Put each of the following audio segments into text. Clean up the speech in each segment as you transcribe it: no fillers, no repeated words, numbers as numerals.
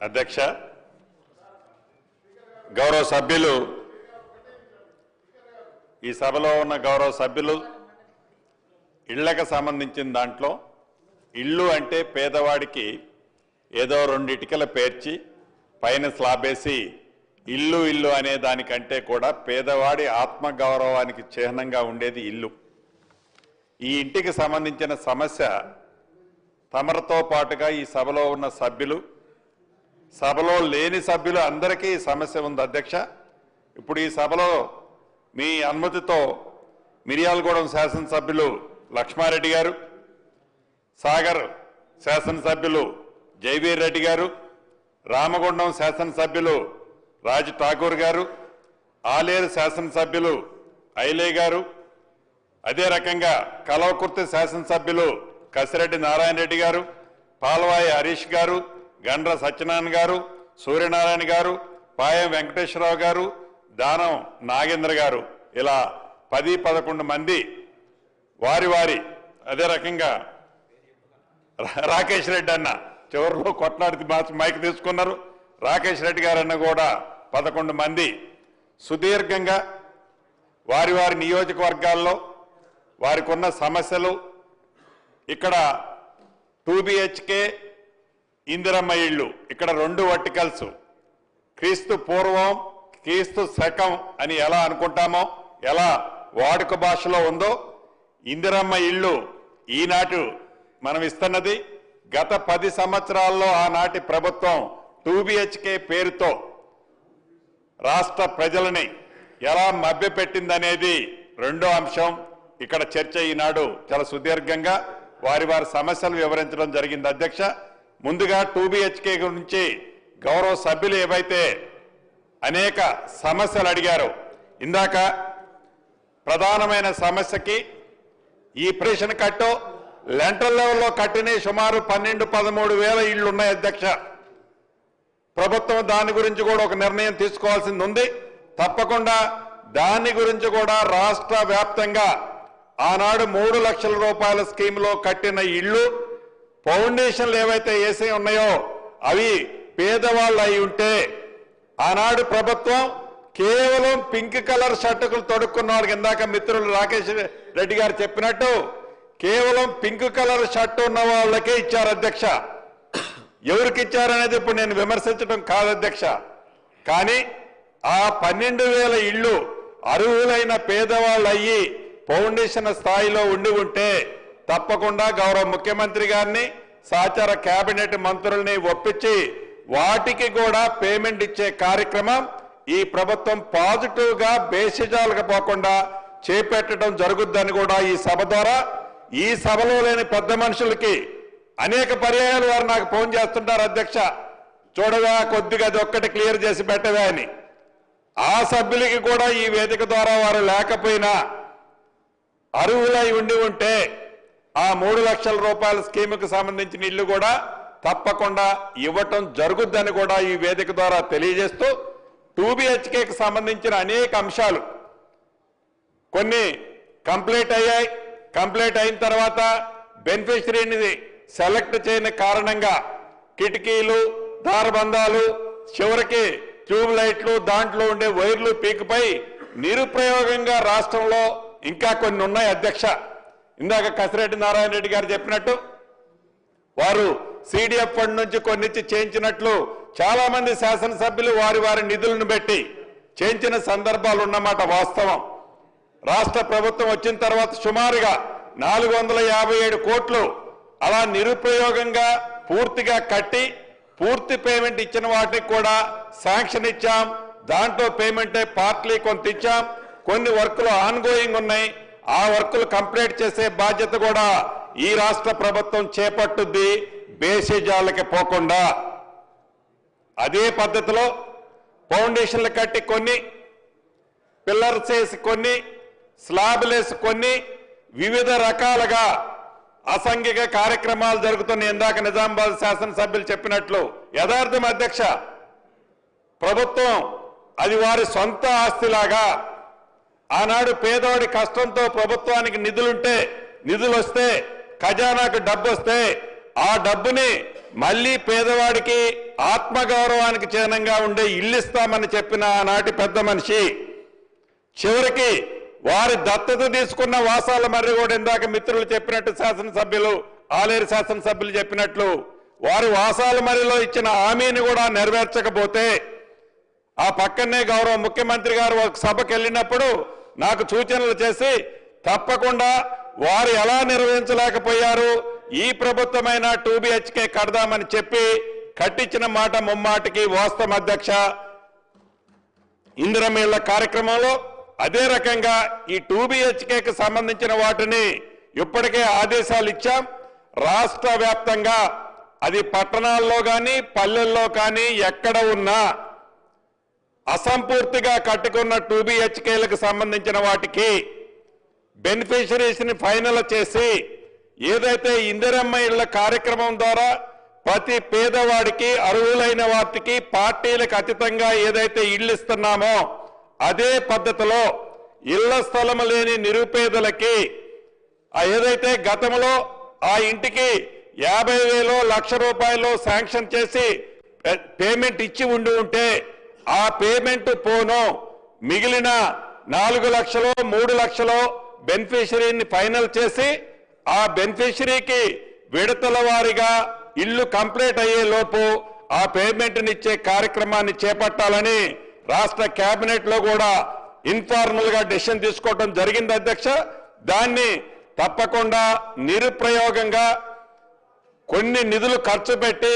అధ్యక్ష, గౌరవ సభ్యులు, ఈ సభలో ఉన్న గౌరవ సభ్యులు ఇళ్లకు సంబంధించిన దాంట్లో ఇల్లు అంటే పేదవాడికి ఏదో 2 ఇటుకలు పేర్చి పైన స్లాబేసి ఇల్లు ఇల్లు అనే దానికంటే కూడా పేదవాడి ఆత్మగౌరవానికి చిహ్నంగా ఉండేది ఇల్లు. ఈ ఇంటికి సంబంధించిన సమస్య తమరితో పాటుగా ఈ సభలో ఉన్న సభ్యులు, సభలో లేని సభ్యులు అందరికీ ఈ సమస్య ఉంది అధ్యక్ష. ఇప్పుడు ఈ సభలో మీ అనుమతితో మిర్యాలగూడెం శాసనసభ్యులు లక్ష్మారెడ్డి గారు, సాగర్ శాసనసభ్యులు జైవీర్ రెడ్డి గారు, రామగుండం శాసనసభ్యులు రాజ్ ఠాకూర్ గారు, ఆలేరు శాసనసభ్యులు ఐలే గారు, అదే రకంగా కల్వకుర్తి శాసనసభ్యులు కసిరెడ్డి నారాయణ రెడ్డి గారు, పాల్వాయి హరీష్ గారు, గండ్ర సత్యనారాయణ గారు, సూర్యనారాయణ గారు, పాయం వెంకటేశ్వరరావు గారు, దానం నాగేంద్ర గారు, ఇలా 10-11 మంది వారి అదే రకంగా రాకేష్ రెడ్డి అన్న చివరిలో కొట్లాడి మైక్ తీసుకున్నారు. రాకేష్ రెడ్డి గారన్న కూడా 11 మంది సుదీర్ఘంగా వారి నియోజకవర్గాల్లో వారికి ఉన్న సమస్యలు, ఇక్కడ 2 BHK ఇందిరమ్మ ఇళ్ళు, ఇక్కడ 2 వర్టికల్స్, క్రీస్తు పూర్వం క్రీస్తు శకం అని ఎలా అనుకుంటామో, ఎలా వాడుక భాషలో ఉందో, ఇందిరమ్మ ఇళ్ళు ఈనాటి మనం ఇస్తున్నది గత 10 సంవత్సరాల్లో ఆనాటి ప్రభుత్వం 2 BHK పేరుతో రాష్ట్ర ప్రజలని ఎలా మభ్యపెట్టిందనేది రెండో అంశం. ఇక్కడ చర్చ ఈనాడు చాలా సుదీర్ఘంగా వారి సమస్యలు వివరించడం జరిగింది అధ్యక్ష. ముందుగా 2 BHK గురించి గౌరవ సభ్యులు ఏవైతే అనేక సమస్యలు అడిగారో, ఇందాక ప్రధానమైన సమస్యకి ఈ ప్రేషన్ కట్టు లెంటల్ లెవెల్లో కట్టిన సుమారు 12-13 వేల ఇళ్లు ఉన్నాయి అధ్యక్ష. ప్రభుత్వం దాని గురించి కూడా ఒక నిర్ణయం తీసుకోవాల్సింది ఉంది. తప్పకుండా దాని గురించి కూడా రాష్ట్ర వ్యాప్తంగా ఆనాడు 3 లక్షల రూపాయల స్కీమ్లో కట్టిన ఇళ్లు ఫౌండేషన్లు ఏవైతే వేసి ఉన్నాయో అవి పేదవాళ్ళు అయి ఉంటే, ఆనాడు ప్రభుత్వం కేవలం పింక్ కలర్ షర్టులు తొడుక్కున్న వాళ్ళకి, ఇందాక మిత్రులు రాకేష్ రెడ్డి గారు చెప్పినట్టు కేవలం పింక్ కలర్ షర్టు ఉన్న వాళ్ళకే ఇచ్చారు అధ్యక్ష. ఎవరికి ఇచ్చారనేది ఇప్పుడు నేను విమర్శించడం కాదు అధ్యక్ష. కానీ ఆ 12,000 ఇళ్ళు అర్హులైన పేదవాళ్ళు అయ్యి ఫౌండేషన్ స్థాయిలో ఉండి ఉంటే తప్పకుండా గౌరవ ముఖ్యమంత్రి గారిని, సహచార కేబినెట్ మంత్రుల్ని ఒప్పించి వాటికి కూడా పేమెంట్ ఇచ్చే కార్యక్రమం ఈ ప్రభుత్వం పాజిటివ్ గా బేసిజాలకు పోకుండా చేపట్టడం జరుగుద్దని కూడా ఈ సభ ద్వారా, ఈ సభలో లేని పెద్ద మనుషులకి అనేక పర్యాయాలు వారు నాకు ఫోన్ చేస్తుంటారు అధ్యక్ష, చూడగా కొద్దిగా అది ఒక్కటి క్లియర్ చేసి పెట్టవే అని. ఆ సభ్యులకి కూడా ఈ వేదిక ద్వారా వారు లేకపోయినా అర్హులై ఉండి ఉంటే ఆ 3 లక్షల రూపాయల స్కీముకు సంబంధించిన ఇల్లు కూడా తప్పకుండా ఇవ్వటం జరుగుద్దని కూడా ఈ వేదిక ద్వారా తెలియజేస్తూ, 2 BHKకి సంబంధించిన అనేక అంశాలు కొన్ని కంప్లీట్ అయ్యాయి. కంప్లీట్ అయిన తర్వాత బెనిఫిషరీని సెలెక్ట్ చేయని కారణంగా కిటికీలు, దారబంధాలు, చివరికి ట్యూబ్ లైట్లు, దాంట్లో ఉండే వైర్లు పీకిపై నిరుప్రయోగంగా రాష్ట్రంలో ఇంకా కొన్ని ఉన్నాయి అధ్యక్ష. ఇందాక కసిరెడ్డి నారాయణ రెడ్డి గారు చెప్పినట్టు వారు CDF ఫండ్ నుంచి కొన్నిచ్చి చేయించినట్లు చాలా మంది శాసనసభ్యులు వారి నిధులను పెట్టి చేయించిన సందర్భాలు ఉన్నమాట వాస్తవం. రాష్ట్ర ప్రభుత్వం వచ్చిన తర్వాత సుమారుగా 457 కోట్లు అలా నిరుపయోగంగా పూర్తిగా కట్టి పూర్తి పేమెంట్ ఇచ్చిన వాటికి కూడా శాంక్షన్ ఇచ్చాం. దాంట్లో పేమెంటే పార్ట్లీ కొంత ఇచ్చాం. కొన్ని వర్కులు ఆన్గోయింగ్ ఉన్నాయి. ఆ వర్కులు కంప్లీట్ చేసే బాధ్యత కూడా ఈ రాష్ట్ర ప్రభుత్వం చేపట్టుద్ది, బేసిజాలకి పోకుండా. అదే పద్ధతిలో ఫౌండేషన్లు కట్టి కొన్ని, పిల్లర్స్ వేసి కొన్ని, స్లాబ్లు వేసి కొన్ని, వివిధ రకాలుగా అసాంఘిక కార్యక్రమాలు జరుగుతున్నాయి. ఇందాక నిజామాబాద్ శాసనసభ్యులు చెప్పినట్లు యథార్థం అధ్యక్ష. ప్రభుత్వం అది వారి సొంత ఆస్తిలాగా, ఆనాడు పేదవాడి కష్టంతో ప్రభుత్వానికి నిధులు వస్తే, ఖజానాకు డబ్బు వస్తే ఆ డబ్బుని మళ్ళీ పేదవాడికి ఆత్మగౌరవానికి చిహ్నంగా ఉండే ఇల్లు ఇస్తామని చెప్పిన ఆనాటి పెద్ద మనిషి చివరికి వారి దత్తత తీసుకున్న వాసాల మర్రి కూడా ఇందాక మిత్రులు చెప్పినట్టు శాసనసభ్యులు ఆలేరు శాసనసభ్యులు చెప్పినట్లు వారి వాసాల మర్రిలో ఇచ్చిన హామీని కూడా నెరవేర్చకపోతే ఆ పక్కనే గౌరవ ముఖ్యమంత్రి గారు ఒక సభకు వెళ్ళినప్పుడు నాకు సూచనలు చేసి తప్పకుండా వారు ఎలా నిర్వహించలేకపోయారు ఈ ప్రభుత్వమైన 2 BHK కడదామని చెప్పి కట్టించిన మాట ముమ్మాటికి వాస్తవం అధ్యక్ష. ఇందిరమ్మ ఇళ్ల కార్యక్రమంలో అదే రకంగా ఈ 2 BHKకి సంబంధించిన వాటిని ఇప్పటికే ఆదేశాలు ఇచ్చాం. రాష్ట్ర వ్యాప్తంగా అది పట్టణాల్లో కానీ పల్లెల్లో కానీ ఎక్కడ ఉన్నా అసంపూర్తిగా కట్టుకున్న 2 BHKలకు సంబంధించిన వాటికి బెనిఫిషరీస్ ని ఫైనల్ చేసి ఏదైతే ఇందిరమ్మ ఇళ్ల కార్యక్రమం ద్వారా ప్రతి పేదవాడికి అర్హులైన వాటికి పార్టీలకు అతీతంగా ఏదైతే ఇళ్లు ఇస్తున్నామో అదే పద్ధతిలో ఇళ్ల స్థలం లేని నిరుపేదలకి ఏదైతే గతంలో ఆ ఇంటికి 50,000 లక్ష రూపాయలు శాంక్షన్ చేసి పేమెంట్ ఇచ్చి ఉంటే ఆ పేమెంట్ పోను మిగిలిన 4 లక్షలు 3 లక్షలు బెనిఫిషరీని ఫైనల్ చేసి ఆ బెనిఫిషరీకి విడతల వారీగా ఇల్లు కంప్లీట్ అయ్యే లోపు ఆ పేమెంట్ ఇచ్చే కార్యక్రమాన్ని చేపట్టాలని రాష్ట్ర కేబినెట్ లో కూడా ఇన్ఫార్మల్ గా డెసిషన్ తీసుకోవడం జరిగింది అధ్యక్ష. దాన్ని తప్పకుండా నిరుప్రయోగంగా కొన్ని నిధులు ఖర్చు పెట్టి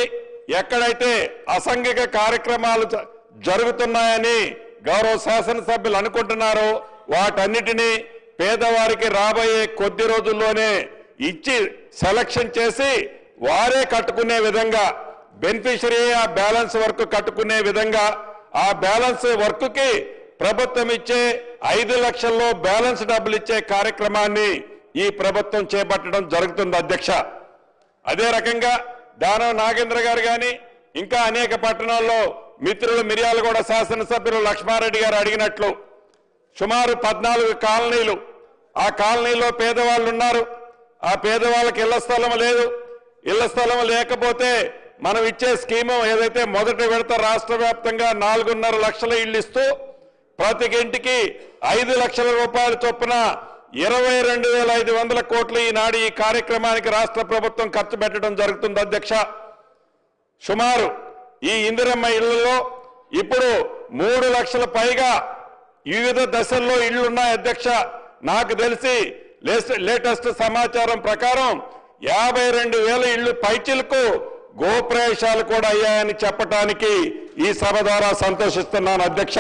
ఎక్కడైతే అసాంఘిక కార్యక్రమాలు జరుగుతున్నాయని గౌరవ శాసనసభ్యులు అనుకుంటున్నారో వాటన్నిటినీ పేదవారికి రాబోయే కొద్ది రోజుల్లోనే ఇచ్చి సెలక్షన్ చేసి వారే కట్టుకునే విధంగా బెనిఫిషరీ ఆ బ్యాలెన్స్ వర్క్ కట్టుకునే విధంగా ఆ బ్యాలెన్స్ వర్క్ కి ప్రభుత్వం ఇచ్చే 5 లక్షల్లో బ్యాలెన్స్ డబ్బులు ఇచ్చే కార్యక్రమాన్ని ఈ ప్రభుత్వం చేపట్టడం జరుగుతుంది అధ్యక్ష. అదే రకంగా దానం నాగేంద్ర గారు కానీ ఇంకా అనేక పట్టణాల్లో మిత్రులు మిర్యాలగూడ శాసనసభ్యులు లక్ష్మారెడ్డి గారు అడిగినట్లు సుమారు 14 కాలనీలు ఆ కాలనీలో పేదవాళ్ళు ఉన్నారు. ఆ పేదవాళ్ళకి ఇళ్ల స్థలం లేదు. ఇళ్ల స్థలం లేకపోతే మనం ఇచ్చే స్కీము ఏదైతే మొదటి విడత రాష్ట్ర వ్యాప్తంగా 4.5 లక్షల ఇళ్లు ఇస్తూ ప్రతి ఇంటికి 5 లక్షల రూపాయల చొప్పున 22,500 కోట్లు ఈనాడు ఈ కార్యక్రమానికి రాష్ట్ర ప్రభుత్వం ఖర్చు పెట్టడం జరుగుతుంది అధ్యక్ష. సుమారు ఈ ఇందిరమ్మ ఇళ్లలో ఇప్పుడు 3 లక్షల పైగా వివిధ దశల్లో ఇళ్లున్నాయి అధ్యక్ష. నాకు తెలిసి లేటెస్ట్ సమాచారం ప్రకారం 52,000 ఇళ్లు పైచిలకు గోప్రవేశాలు కూడా అయ్యాయని చెప్పడానికి ఈ సభ ద్వారా సంతోషిస్తున్నాను అధ్యక్ష.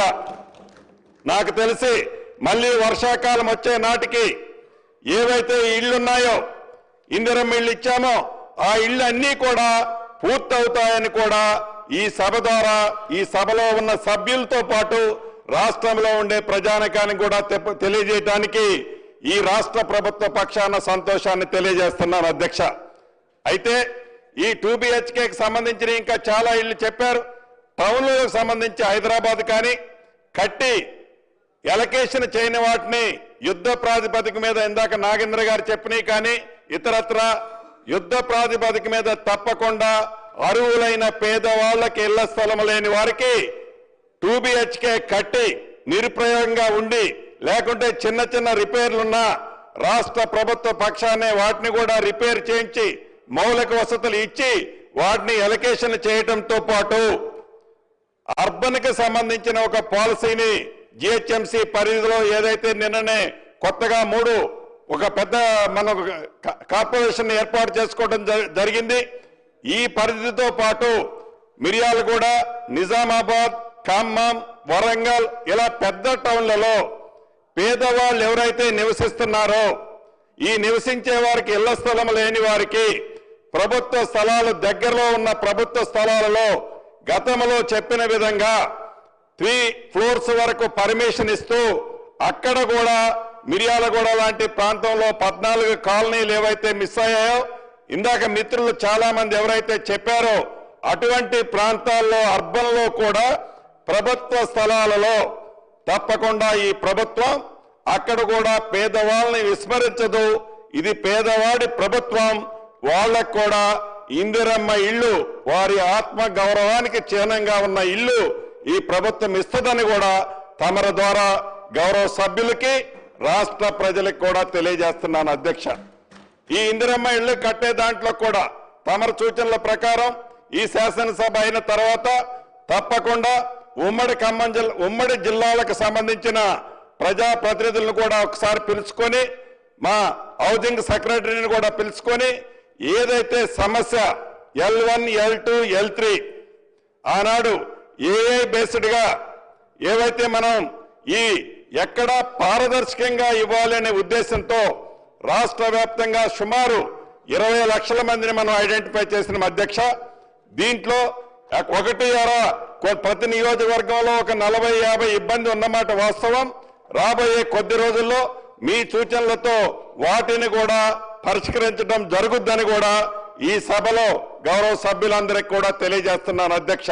నాకు తెలిసి మళ్ళీ వర్షాకాలం వచ్చే నాటికి ఏవైతే ఇళ్లున్నాయో ఇందిరమ్మ ఇళ్లు ఇచ్చామో ఆ ఇళ్లు అన్నీ కూడా పూర్తవుతాయని కూడా ఈ సభ ద్వారా ఈ సభలో ఉన్న సభ్యులతో పాటు రాష్ట్రంలో ఉండే ప్రజానికానికి కూడా తెలియజేయడానికి ఈ రాష్ట్ర ప్రభుత్వ పక్షాన సంతోషాన్ని తెలియజేస్తున్నాను అధ్యక్ష. అయితే ఈ 2 BHKకి సంబంధించిన ఇంకా చాలా ఇళ్లు చెప్పారు. టౌన్లకు సంబంధించి హైదరాబాద్ కానీ కట్టి ఎలకేషన్ చేయని వాటిని యుద్ధ ప్రాతిపదిక మీద ఇందాక నాగేంద్ర గారు చెప్పినవి కానీ ఇతరత్ర యుద్ధ ప్రాతిపదిక మీద తప్పకుండా అర్హులైన పేదవాళ్లకి ఇళ్ల స్థలం లేని వారికి 2 BHK కట్టి నిరుప్రయోగంగా ఉండి లేకుంటే చిన్న చిన్న రిపేర్లున్నా రాష్ట్ర ప్రభుత్వ పక్షానే వాటిని కూడా రిపేర్ చేయించి మౌలిక వసతులు ఇచ్చి వాటిని ఎలకేషన్ చేయడంతో పాటు అర్బన్ కి సంబంధించిన ఒక పాలసీని GHMC పరిధిలో ఏదైతే నిన్ననే కొత్తగా 3 ఒక పెద్ద మన కార్పొరేషన్ ఏర్పాటు చేసుకోవడం జరిగింది. ఈ పరిధితో పాటు మిర్యాలగూడ, నిజామాబాద్, ఖమ్మం, వరంగల్ ఇలా పెద్ద టౌన్లలో పేదవాళ్ళు ఎవరైతే నివసిస్తున్నారో ఈ నివసించే వారికి ఇళ్ల స్థలం లేని వారికి ప్రభుత్వ స్థలాలు దగ్గరలో ఉన్న ప్రభుత్వ స్థలాలలో గతంలో చెప్పిన విధంగా 3 ఫ్లోర్స్ వరకు పర్మిషన్ ఇస్తూ అక్కడ కూడా మిర్యాలగూడ లాంటి ప్రాంతంలో 14 కాలనీలు ఏవైతే మిస్ అయ్యాయో ఇందాక మిత్రులు చాలా మంది ఎవరైతే చెప్పారో అటువంటి ప్రాంతాల్లో అర్బన్ లో కూడా ప్రభుత్వ స్థలాలలో తప్పకుండా ఈ ప్రభుత్వం అక్కడ కూడా పేదవాళ్ళని విస్మరించదు. ఇది పేదవాడి ప్రభుత్వం. వాళ్ళకు కూడా ఇందిరమ్మ ఇల్లు వారి ఆత్మ గౌరవానికి చిహ్నంగా ఉన్న ఇల్లు ఈ ప్రభుత్వం ఇస్తుందని కూడా తమరి ద్వారా గౌరవ సభ్యులకి రాష్ట్ర ప్రజలకు కూడా తెలియజేస్తున్నాను అధ్యక్ష. ఈ ఇందిరమ్మ ఇల్లు కట్టే దాంట్లో కూడా తమరి సూచనల ప్రకారం ఈ శాసనసభ అయిన తర్వాత తప్పకుండా ఉమ్మడి జిల్లాలకు సంబంధించిన ప్రజా ప్రతినిధులను కూడా ఒకసారి పిలుచుకొని మా హౌసింగ్ సెక్రటరీని కూడా పిలుచుకొని ఏదైతే సమస్య L1, L2, L3 ఆనాడు ఏఐ బేస్డ్ గా ఏవైతే మనం ఈ ఎక్కడ పారదర్శకంగా ఇవ్వాలనే ఉద్దేశంతో రాష్ట్ర వ్యాప్తంగా సుమారు 20 లక్షల మందిని మనం ఐడెంటిఫై చేసిన అధ్యక్ష. దీంట్లో ప్రతి నియోజకవర్గంలో ఒక 40-50 ఇబ్బంది ఉన్నమాట వాస్తవం. రాబోయే కొద్ది రోజుల్లో మీ సూచనలతో వాటిని కూడా పరిష్కరించడం జరుగుద్దని కూడా ఈ సభలో గౌరవ సభ్యులందరికీ కూడా తెలియజేస్తున్నాను అధ్యక్ష.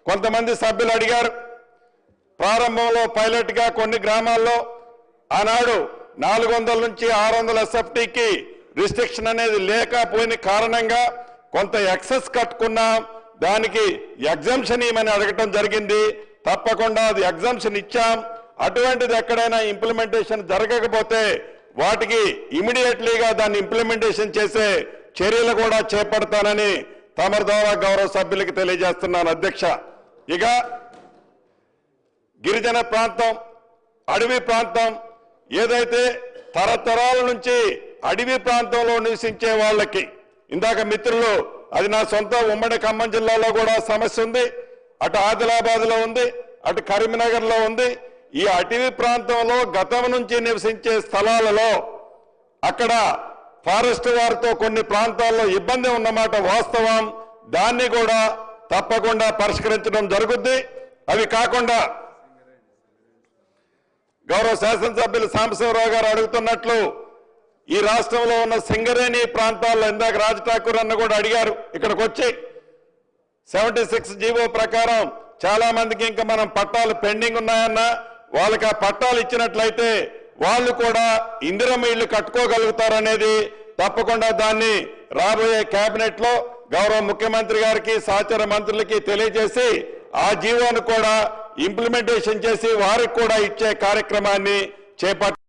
కొంతమంది సభ్యులు అడిగారు, ప్రారంభంలో పైలట్ గా కొన్ని గ్రామాల్లో ఆనాడు 400 నుంచి 600 SFTకి రిస్ట్రిక్షన్ అనేది లేకపోయిన కారణంగా కొంత ఎక్సెస్ కట్టుకున్నాం, దానికి ఎగ్జంప్షన్ ఇవ్వమని అడగటం జరిగింది. తప్పకుండా అది ఎగ్జంప్షన్ ఇచ్చాం. అటువంటిది ఎక్కడైనా ఇంప్లిమెంటేషన్ జరగకపోతే వాటికి ఇమీడియట్లీగా దాన్ని ఇంప్లిమెంటేషన్ చేసే చర్యలు కూడా చేపడతానని తమరి ద్వారా గౌరవ సభ్యులకు తెలియజేస్తున్నాను అధ్యక్ష. ఇక గిరిజన ప్రాంతం, అడవి ప్రాంతం ఏదైతే తరతరాల నుంచి అడవి ప్రాంతంలో నివసించే వాళ్ళకి, ఇందాక మిత్రులు అది నా సొంత ఉమ్మడి ఖమ్మం జిల్లాలో కూడా సమస్య ఉంది, అటు ఆదిలాబాద్లో ఉంది, అటు కరీంనగర్లో ఉంది. ఈ అటవీ ప్రాంతంలో గతం నుంచి నివసించే స్థలాలలో అక్కడ ఫారెస్ట్ వారితో కొన్ని ప్రాంతాల్లో ఇబ్బంది ఉన్నమాట వాస్తవం. దాన్ని కూడా తప్పకుండా పరిష్కరించడం జరుగుద్ది. అవి కాకుండా గౌరవ శాసనసభ్యులు సాంబశివరావు గారు అడుగుతున్నట్లు ఈ రాష్ట్రంలో ఉన్న సింగరేణి ప్రాంతాల్లో ఇందాక రాజ్ ఠాకూర్ అన్న కూడా అడిగారు, ఇక్కడికి వచ్చి 76 జీవో ప్రకారం చాలా మందికి ఇంకా మనం పట్టాలు పెండింగ్ ఉన్నాయన్న, వాళ్ళకి ఆ పట్టాలు ఇచ్చినట్లయితే వాళ్ళు కూడా ఇందిరమ్మ ఇల్లు కట్టుకోగలుగుతారనేది తప్పకుండా దాన్ని రాబోయే కేబినెట్ లో గౌరవ ముఖ్యమంత్రి గారికి సహచర మంత్రులకి తెలియజేసి ఆ జీవోను కూడా ఇంప్లిమెంటేషన్ చేసి వారికి కూడా ఇచ్చే కార్యక్రమాన్ని చేపట్టారు.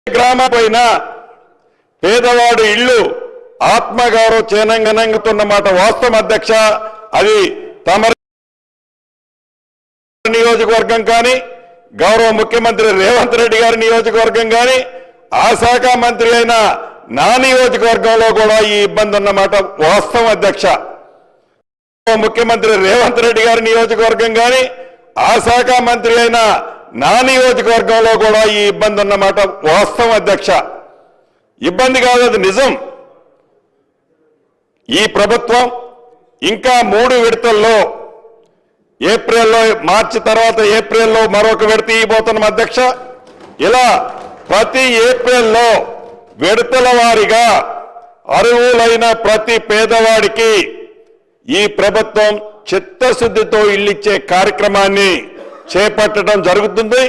గ్రామం పైన పేదవాడు ఇల్లు ఆత్మగౌరవ చిహ్నంగా వాస్తవం అధ్యక్ష. అది తమ నియోజకవర్గం కానీ గౌరవ ముఖ్యమంత్రి రేవంత్ రెడ్డి గారి నియోజకవర్గం కానీ ఆ శాఖ మంత్రి అయిన నా నియోజకవర్గంలో కూడా ఈ ఇబ్బంది ఉన్నమాట వాస్తవం అధ్యక్ష. ముఖ్యమంత్రి రేవంత్ రెడ్డి గారి నియోజకవర్గం కానీ ఆ శాఖ మంత్రి అయిన నా నియోజకవర్గంలో కూడా ఈ ఇబ్బంది ఉన్నమాట వాస్తవం అధ్యక్ష. ఇబ్బంది కాదు, అది నిజం. ఈ ప్రభుత్వం ఇంకా 3 విడతల్లో ఏప్రిల్లో, మార్చి తర్వాత ఏప్రిల్లో మరొక విడత ఇవ్వబోతున్నాం అధ్యక్ష. ఇలా ప్రతి ఏప్రిల్లో విడతల వారీగా అర్హులైన ప్రతి పేదవాడికి ఈ ప్రభుత్వం చిత్తశుద్ధితో ఇల్లిచ్చే కార్యక్రమాన్ని చేపట్టడం జరుగుతుంది.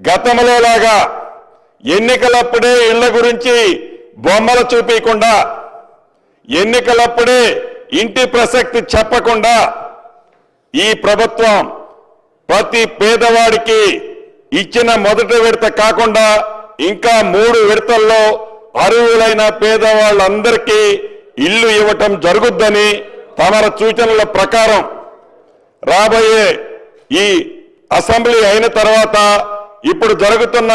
గతంలో లాగా ఎన్నికలప్పుడే ఇళ్ల గురించి బొమ్మలు చూపించకుండా, ఎన్నికలప్పుడే ఇంటి ప్రసక్తి చెప్పకుండా ఈ ప్రభుత్వం ప్రతి పేదవాడికి ఇచ్చిన మొదటి విడత కాకుండా ఇంకా 3 విడతల్లో అర్హులైన పేదవాళ్ళందరికీ ఇల్లు ఇవ్వటం జరుగుద్దని తమర సూచనల ప్రకారం రాబోయే ఈ అసెంబ్లీ అయిన తర్వాత ఇప్పుడు జరుగుతున్న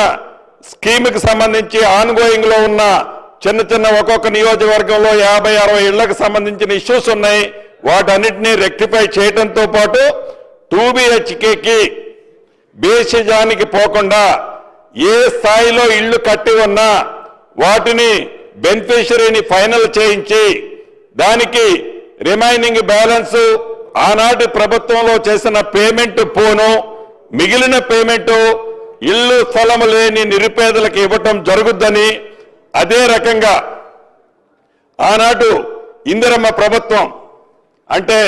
స్కీమ్కి సంబంధించి ఆన్గోయింగ్ లో ఉన్న చిన్న ఒక్కొక్క నియోజకవర్గంలో 50-60 ఇళ్లకు సంబంధించిన ఇష్యూస్ ఉన్నాయి. వాటన్నిటినీ రెక్టిఫై చేయడంతో పాటు 2 BHKకి బేసిజానికి పోకుండా ఏ స్థాయిలో ఇళ్లు కట్టి ఉన్నా వాటిని బెనిఫిషరీని ఫైనల్ చేయించి దానికి రిమైనింగ్ బ్యాలెన్స్ ఆనాటి ప్రభుత్వంలో చేసిన పేమెంట్ పోను, మిగిలిన పేమెంట్ ఇల్లు స్థలము లేని నిరుపేదలకు ఇవ్వటం జరుగుద్దని, అదే రకంగా ఆనాడు ఇందిరమ్మ ప్రభుత్వం అంటే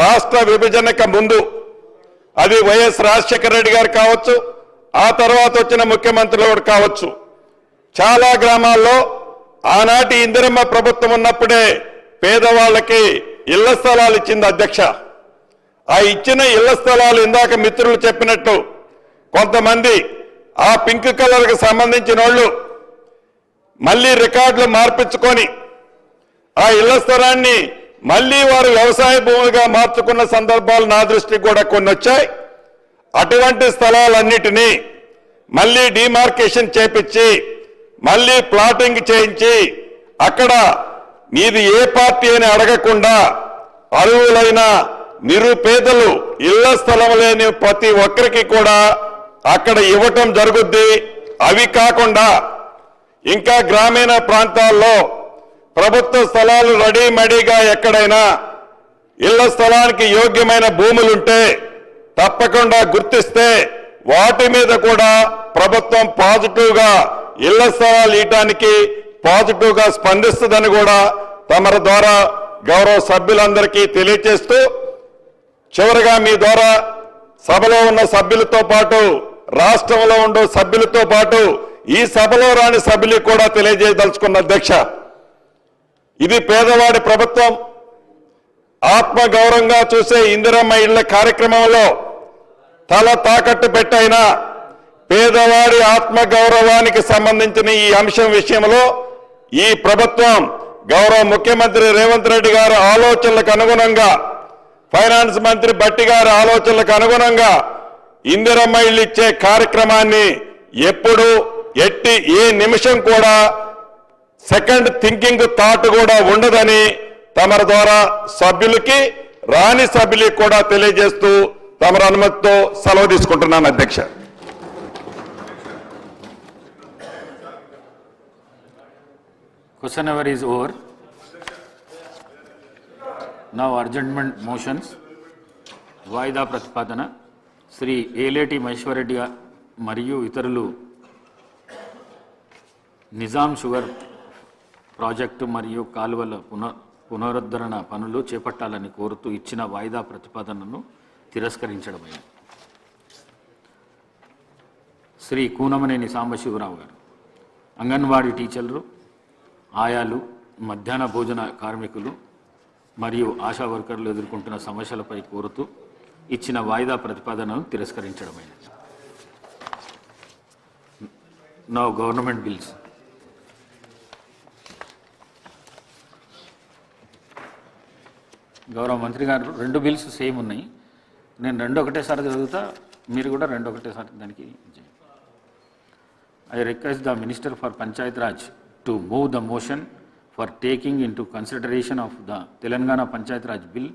రాష్ట్ర విభజనకు ముందు అది వైఎస్ రాజశేఖర రెడ్డి గారు కావచ్చు, ఆ తర్వాత వచ్చిన ముఖ్యమంత్రులు కావచ్చు, చాలా గ్రామాల్లో ఆనాటి ఇందిరమ్మ ప్రభుత్వం ఉన్నప్పుడే పేదవాళ్ళకి ఇళ్ల స్థలాలు ఇచ్చింది అధ్యక్ష. ఆ ఇచ్చిన ఇళ్ల స్థలాలు ఇందాక మిత్రులు చెప్పినట్టు కొంతమంది ఆ పింక్ కలర్కి సంబంధించిన వాళ్ళు మళ్ళీ రికార్డులు మార్పించుకొని ఆ ఇళ్ల స్థలాన్ని మళ్ళీ వారు వ్యవసాయ భూములుగా మార్చుకున్న సందర్భాలు నా దృష్టికి కూడా కొన్ని వచ్చాయి. అటువంటి స్థలాలన్నిటినీ మళ్ళీ డిమార్కేషన్ చేపించి మళ్ళీ ప్లాటింగ్ చేయించి అక్కడ మీది ఏ పార్టీ అని అడగకుండా అర్హులైన నిరుపేదలు ఇళ్ల స్థలం లేని ప్రతి ఒక్కరికి కూడా అక్కడ ఇవ్వటం జరుగుద్ది. అవి కాకుండా ఇంకా గ్రామీణ ప్రాంతాల్లో ప్రభుత్వ స్థలాలు రెడీమేడీగా ఎక్కడైనా ఇళ్ల స్థలానికి యోగ్యమైన భూములుంటే తప్పకుండా గుర్తిస్తే వాటి మీద కూడా ప్రభుత్వం పాజిటివ్గా ఇళ్ల స్థలాలు ఇవ్వడానికి పాజిటివ్గా స్పందిస్తుందని కూడా తమర ద్వారా గౌరవ సభ్యులందరికీ తెలియజేస్తూ, చివరిగా మీ ద్వారా సభలో ఉన్న సభ్యులతో పాటు రాష్ట్రంలో ఉండే సభ్యులతో పాటు ఈ సభలో రాని సభ్యులకు కూడా తెలియజేయదలుచుకున్న అధ్యక్ష, ఇది పేదవాడి ప్రభుత్వం. ఆత్మగౌరవంగా చూసే ఇందిరమ్మ ఇళ్ల కార్యక్రమంలో తల తాకట్టు పెట్టైనా పేదవాడి ఆత్మగౌరవానికి సంబంధించిన ఈ అంశం విషయంలో ఈ ప్రభుత్వం గౌరవ ముఖ్యమంత్రి రేవంత్ రెడ్డి గారి ఆలోచనలకు అనుగుణంగా, ఫైనాన్స్ మంత్రి బట్టి గారి ఆలోచనలకు అనుగుణంగా ఇందిరమ్మ ఇళ్లు ఇచ్చే కార్యక్రమాన్ని ఎప్పుడు ఏ నిమిషం కూడా సెకండ్ థింకింగ్ థాట్ కూడా ఉండదని తమర ద్వారా సభ్యులకి రాని సభ్యులకి కూడా తెలియజేస్తూ తమర అనుమతితో సెలవు తీసుకుంటున్నాను అధ్యక్ష. Question hour is over. Now adjournment motions. వాయిదా ప్రతిపాదన శ్రీ ఏలేటి మహేశ్వరరెడ్డి మరియు ఇతరులు నిజాం షుగర్ ప్రాజెక్టు మరియు కాలువల పునరుద్ధరణ పనులు చేపట్టాలని కోరుతూ ఇచ్చిన వాయిదా ప్రతిపాదనను తిరస్కరించడమైంది. శ్రీ కూనమనేని సాంబశివరావు గారు అంగన్వాడీ టీచర్లు, ఆయాలు, మధ్యాహ్న భోజన కార్మికులు మరియు ఆశా వర్కర్లు ఎదుర్కొంటున్న సమస్యలపై కోరుతూ ఇచ్చిన వాయిదా ప్రతిపాదనను తిరస్కరించడమైనది. Now government bills. గౌరవ మంత్రి గారు 2 బిల్స్ సేమ్ ఉన్నాయి. నేను 2 ఒకటేసారి చదువుతా, మీరు కూడా 2 ఒకటేసారి దానికి. I request the Minister for Panchayat Raj to move the motion for taking into consideration of the Telangana Panchayat Raj Bill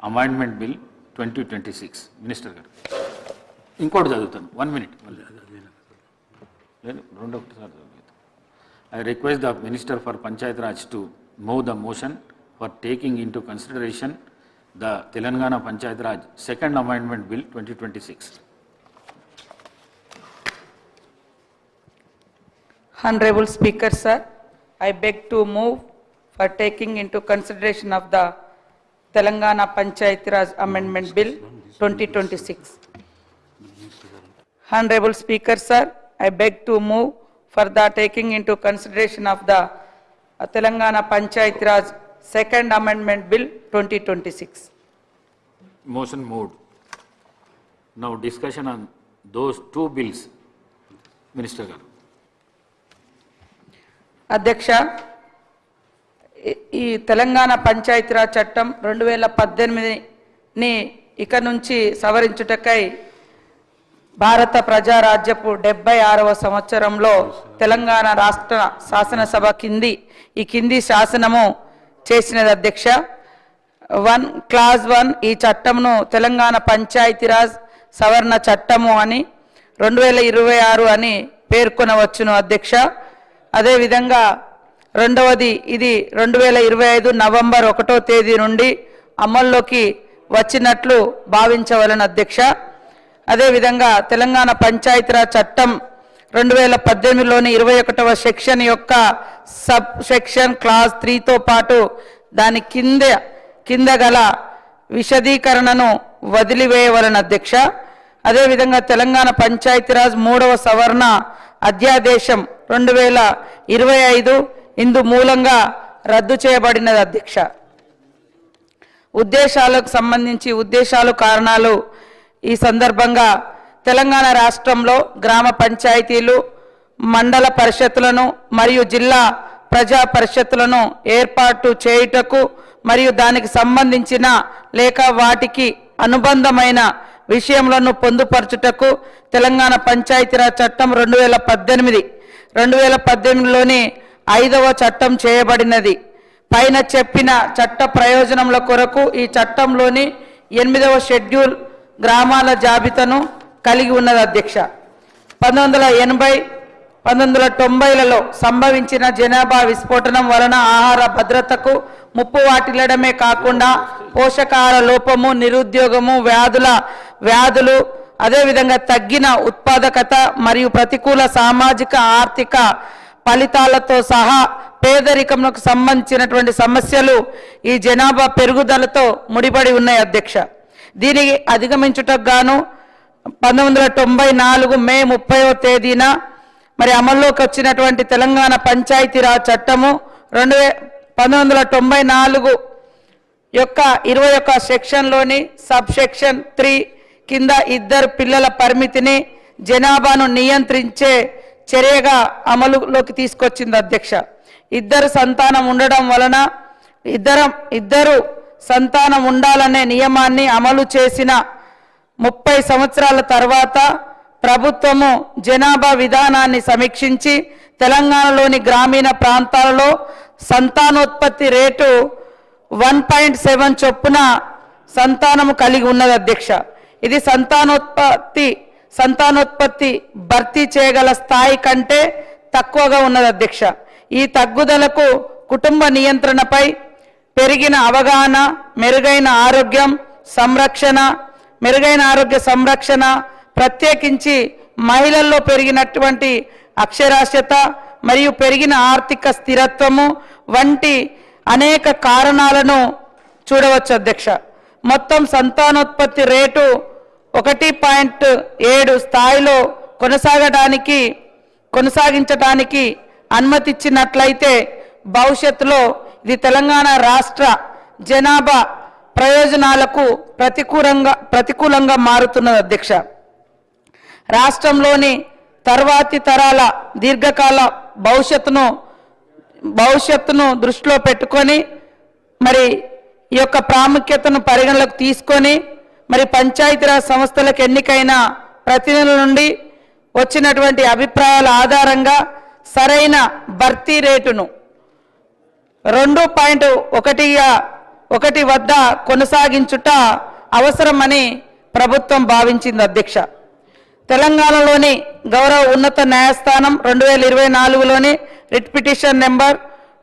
amendment bill 2026. Minister గారు ఇంకోటి చదువుతాను, 1 minute. రెండో ఒకటిసారి చదువుతాను. I request the minister for Panchayat Raj to move the motion for taking in to consideration the Telangana Panchayat Raj second amendment bill 2026. Honorable Speaker, sir, I beg to move for taking into consideration of the Telangana Panchayat Raj Amendment Bill 2026. Honorable Speaker, sir, I beg to move for the taking into consideration of the Telangana Panchayat Raj Second Amendment Bill 2026. Motion moved. Now discussion on those two bills. Minister garu. అధ్యక్ష, ఈ తెలంగాణ పంచాయతీరాజ్ చట్టం 2018ని ఇక నుంచి సవరించుటకై భారత ప్రజారాజ్యపు 76వ సంవత్సరంలో తెలంగాణ రాష్ట్ర శాసనసభ ఈ కింది శాసనము చేసినది అధ్యక్ష. క్లాజ్ 1 ఈ చట్టంను తెలంగాణ పంచాయతీరాజ్ సవరణ చట్టము అని 2026 అని పేర్కొనవచ్చును అధ్యక్ష. అదేవిధంగా రెండవది, ఇది 2025 నవంబర్ 1వ తేదీ నుండి అమల్లోకి వచ్చినట్లు భావించవలెను అధ్యక్ష. అదేవిధంగా తెలంగాణ పంచాయతీరాజ్ చట్టం 2018లోని 21వ సెక్షన్ యొక్క సబ్ సెక్షన్ క్లాజ్ 3తో పాటు దాని కింద గల విశదీకరణను వదిలివేయవలెను అధ్యక్ష. అదేవిధంగా తెలంగాణ పంచాయతీరాజ్ 3వ సవరణ అధ్యాదేశం 2025 ఇందు మూలంగా రద్దు చేయబడినది అధ్యక్ష. ఉద్దేశాలకు సంబంధించి కారణాలు ఈ సందర్భంగా తెలంగాణ రాష్ట్రంలో గ్రామ పంచాయతీలు, మండల పరిషత్తులను మరియు జిల్లా ప్రజా పరిషత్తులను ఏర్పాటు చేయుటకు మరియు దానికి సంబంధించిన లేక వాటికి అనుబంధమైన విషయములను పొందుపరచుటకు తెలంగాణ పంచాయతీరాజ్ చట్టం 2018లోని 5వ చట్టం చేయబడినది. పైన చెప్పిన చట్ట ప్రయోజనముల కొరకు ఈ చట్టంలోని 8వ షెడ్యూల్ గ్రామాల జాబితాను కలిగి ఉన్నది అధ్యక్ష. 1990లలో సంభవించిన జనాభా విస్ఫోటనం వలన ఆహార భద్రతకు ముప్పు వాటిల్లడమే కాకుండా పోషకాహార లోపము, నిరుద్యోగము, వ్యాధులు, అదేవిధంగా తగ్గిన ఉత్పాదకత మరియు ప్రతికూల సామాజిక ఆర్థిక ఫలితాలతో సహా పేదరికంకు సంబంధించినటువంటి సమస్యలు ఈ జనాభా పెరుగుదలతో ముడిపడి ఉన్నాయి అధ్యక్ష. దీనికి అధిగమించుటకు గాను 1994 మే 30వ తేదీన మరి అమల్లోకి వచ్చినటువంటి తెలంగాణ పంచాయతీరాజ్ చట్టము 1994 యొక్క 21వ సెక్షన్లోని సబ్ సెక్షన్ 3 కింద 2 పిల్లల పరిమితిని జనాభాను నియంత్రించే చర్యగా అమలులోకి తీసుకొచ్చింది అధ్యక్ష. 2 సంతానం ఉండడం వలన ఇద్దరు సంతానం ఉండాలనే నియమాన్ని అమలు చేసిన 30 సంవత్సరాల తర్వాత ప్రభుత్వము జనాభా విధానాన్ని సమీక్షించి తెలంగాణలోని గ్రామీణ ప్రాంతాలలో సంతానోత్పత్తి రేటు 1.7 చొప్పున సంతానము కలిగి ఉన్నది అధ్యక్ష. ఇది సంతానోత్పత్తి భర్తీ చేయగల స్థాయి కంటే తక్కువగా ఉన్నది అధ్యక్ష. ఈ తగ్గుదలకు కుటుంబ నియంత్రణపై పెరిగిన అవగాహన, మెరుగైన ఆరోగ్య సంరక్షణ, ప్రత్యేకించి మహిళల్లో పెరిగినటువంటి అక్షరాస్యత మరియు పెరిగిన ఆర్థిక స్థిరత్వము వంటి అనేక కారణాలను చూడవచ్చు అధ్యక్ష. మొత్తం సంతానోత్పత్తి రేటు 1.7 స్థాయిలో కొనసాగించడానికి అనుమతిచ్చినట్లయితే భవిష్యత్తులో ఇది తెలంగాణ రాష్ట్ర జనాభా ప్రయోజనాలకు ప్రతికూలంగా మారుతున్నది అధ్యక్ష. రాష్ట్రంలోని తర్వాతి తరాల దీర్ఘకాల భవిష్యత్తును దృష్టిలో పెట్టుకొని మరి ఈ యొక్క ప్రాముఖ్యతను పరిగణలోకి తీసుకొని మరి పంచాయతీరాజ్ సంస్థలకు ఎన్నికైన ప్రతినిధుల నుండి వచ్చినటువంటి అభిప్రాయాల ఆధారంగా సరైన భర్తీ రేటును 2.1గా 1 వద్ద కొనసాగించుట అవసరమని ప్రభుత్వం భావించింది అధ్యక్ష. తెలంగాణలోని గౌరవ ఉన్నత న్యాయస్థానం 2024లోని రిట్ పిటిషన్ నెంబర్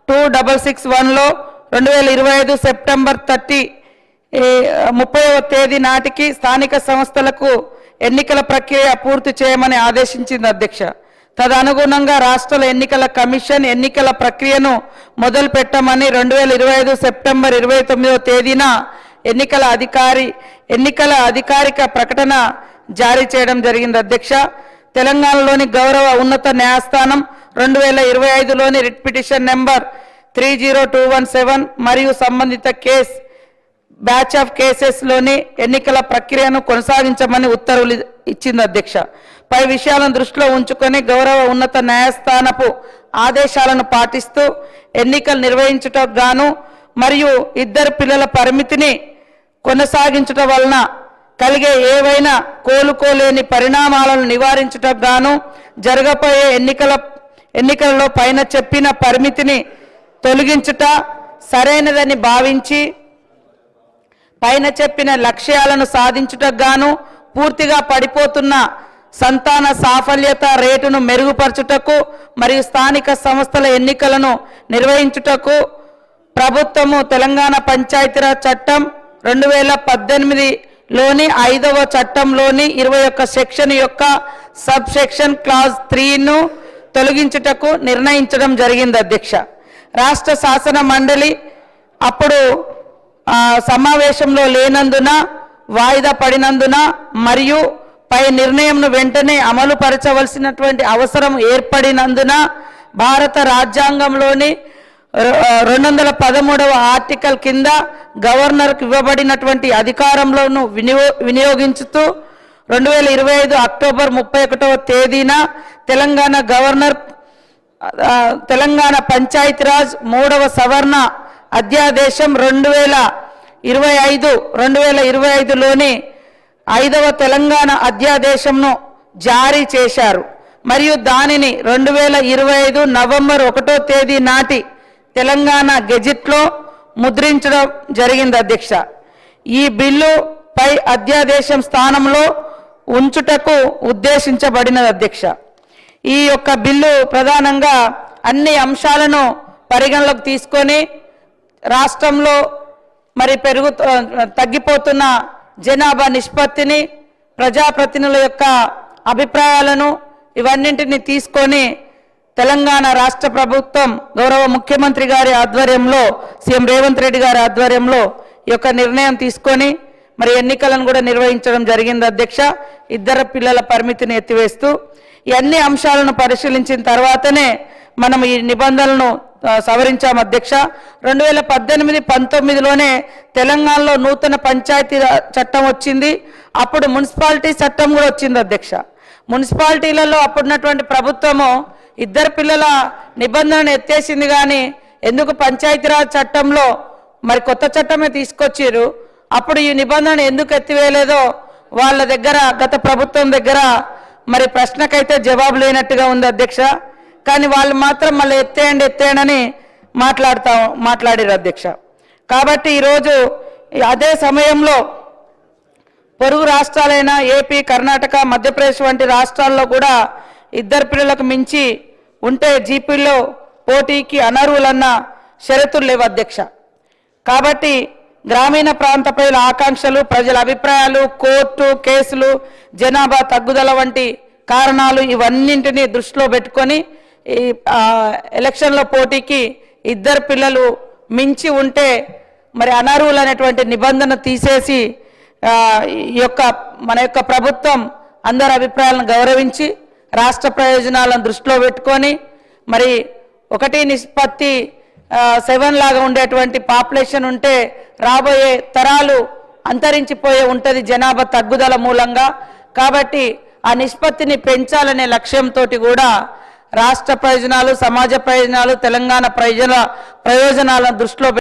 2661లో 2025 సెప్టెంబర్ 30వ తేదీ నాటికి స్థానిక సంస్థలకు ఎన్నికల ప్రక్రియ పూర్తి చేయమని ఆదేశించింది అధ్యక్ష. తదనుగుణంగా రాష్ట్రాల ఎన్నికల కమిషన్ ఎన్నికల ప్రక్రియను మొదలు పెట్టమని 2025 సెప్టెంబర్ 29వ తేదీన ఎన్నికల అధికారిక ప్రకటన జారీ చేయడం జరిగింది అధ్యక్ష. తెలంగాణలోని గౌరవ ఉన్నత న్యాయస్థానం 2025లోని రిట్ పిటిషన్ నెంబర్ 30217 మరియు సంబంధిత కేస్ బ్యాచ్ ఆఫ్ కేసెస్లోని ఎన్నికల ప్రక్రియను కొనసాగించమని ఉత్తర్వులు ఇచ్చింది అధ్యక్ష. పై విషయాలను దృష్టిలో ఉంచుకొని గౌరవ ఉన్నత న్యాయస్థానపు ఆదేశాలను పాటిస్తూ ఎన్నికలు నిర్వహించుటకు గాను మరియు 2 పిల్లల పరిమితిని కొనసాగించడం వలన కలిగే ఏవైనా కోలుకోలేని పరిణామాలను నివారించుటకు గాను జరగబోయే ఎన్నికలలో పైన చెప్పిన పరిమితిని తొలగించుట సరైనదని భావించి పైన చెప్పిన లక్ష్యాలను సాధించుటకు గాను పూర్తిగా పడిపోతున్న సంతాన సాఫల్యత రేటును మెరుగుపరచుటకు మరియు స్థానిక సంస్థల ఎన్నికలను నిర్వహించుటకు ప్రభుత్వము తెలంగాణ పంచాయతీరాజ్ చట్టం 2018లోని 5వ చట్టంలోని 21 సెక్షన్ యొక్క సబ్ సెక్షన్ క్లాజ్ 3ను తొలగించుటకు నిర్ణయించడం జరిగింది అధ్యక్ష. రాష్ట్ర శాసన మండలి అప్పుడు సమావేశంలో లేనందున వాయిదా పడినందున మరియు పై నిర్ణయంను వెంటనే అమలు పరచవలసినటువంటి అవసరం ఏర్పడినందున భారత రాజ్యాంగంలోని 213వ ఆర్టికల్ కింద గవర్నర్కు ఇవ్వబడినటువంటి అధికారంలోను వినియోగించుతూ 2025 అక్టోబర్ 31వ తేదీన తెలంగాణ గవర్నర్ తెలంగాణ పంచాయతీరాజ్ 3వ సవరణ అధ్యాదేశం 2025లోని 5వ తెలంగాణ అధ్యాదేశంను జారీ చేశారు మరియు దానిని 2025 నవంబర్ 1వ తేదీ నాటి తెలంగాణ గెజిట్లో ముద్రించడం జరిగింది అధ్యక్ష. ఈ బిల్లు పై అధ్యాదేశం స్థానంలో ఉంచుటకు ఉద్దేశించబడినది అధ్యక్ష. ఈ యొక్క బిల్లు ప్రధానంగా అన్ని అంశాలను పరిగణలోకి తీసుకొని రాష్ట్రంలో మరి తగ్గిపోతున్న జనాభా నిష్పత్తిని ప్రజాప్రతినిధుల యొక్క అభిప్రాయాలను ఇవన్నింటినీ తీసుకొని తెలంగాణ రాష్ట్ర ప్రభుత్వం గౌరవ ముఖ్యమంత్రి గారి ఆధ్వర్యంలో సీఎం రేవంత్ రెడ్డి గారి ఆధ్వర్యంలో ఈ యొక్క నిర్ణయం తీసుకొని మరి ఎన్నికలను కూడా నిర్వహించడం జరిగింది అధ్యక్ష. 2 పిల్లల పరిమితిని ఎత్తివేస్తూ ఈ అన్ని అంశాలను పరిశీలించిన తర్వాతనే మనం ఈ నిబంధనలను సవరించాం అధ్యక్ష. 2018-19లోనే తెలంగాణలో నూతన పంచాయతీ చట్టం వచ్చింది. అప్పుడు మున్సిపాలిటీ చట్టం కూడా వచ్చింది అధ్యక్ష. మున్సిపాలిటీలలో అప్పుడున్నటువంటి ప్రభుత్వము 2 పిల్లల నిబంధనను ఎత్తేసింది, కానీ ఎందుకు పంచాయతీరాజ్ చట్టంలో మరి కొత్త చట్టమే తీసుకొచ్చారు. అప్పుడు ఈ నిబంధన ఎందుకు ఎత్తివేయలేదో వాళ్ళ దగ్గర గత ప్రభుత్వం దగ్గర మరి ప్రశ్నకైతే జవాబు లేనట్టుగా ఉంది అధ్యక్ష. కానీ వాళ్ళు మాత్రం మళ్ళీ ఎత్తేయండి మాట్లాడారు అధ్యక్ష. కాబట్టి ఈరోజు అదే సమయంలో పొరుగు రాష్ట్రాలైన ఏపీ, కర్ణాటక, మధ్యప్రదేశ్ వంటి రాష్ట్రాల్లో కూడా 2 పిల్లలకు మించి ఉంటే జీపీలో పోటీకి అనర్హులన్న షరతులు లేవు అధ్యక్ష. కాబట్టి గ్రామీణ ప్రాంత ప్రజల ఆకాంక్షలు, ప్రజల అభిప్రాయాలు, కోర్టు కేసులు, జనాభా తగ్గుదల వంటి కారణాలు ఇవన్నింటినీ దృష్టిలో పెట్టుకొని ఈ ఎలక్షన్లో పోటీకి 2 పిల్లలు మించి ఉంటే మరి అనర్హులు అనేటువంటి నిబంధన తీసేసి మన యొక్క ప్రభుత్వం అందరి అభిప్రాయాలను గౌరవించి రాష్ట్ర ప్రయోజనాలను దృష్టిలో పెట్టుకొని మరి 1:7 లాగా ఉండేటువంటి పాపులేషన్ ఉంటే రాబోయే తరాలు అంతరించిపోయే ఉంటుంది జనాభా తగ్గుదల మూలంగా. కాబట్టి ఆ నిష్పత్తిని పెంచాలనే లక్ష్యంతో కూడా రాష్ట్ర ప్రయోజనాలు, సమాజ ప్రయోజనాలు, తెలంగాణ ప్రయోజనాలను దృష్టిలో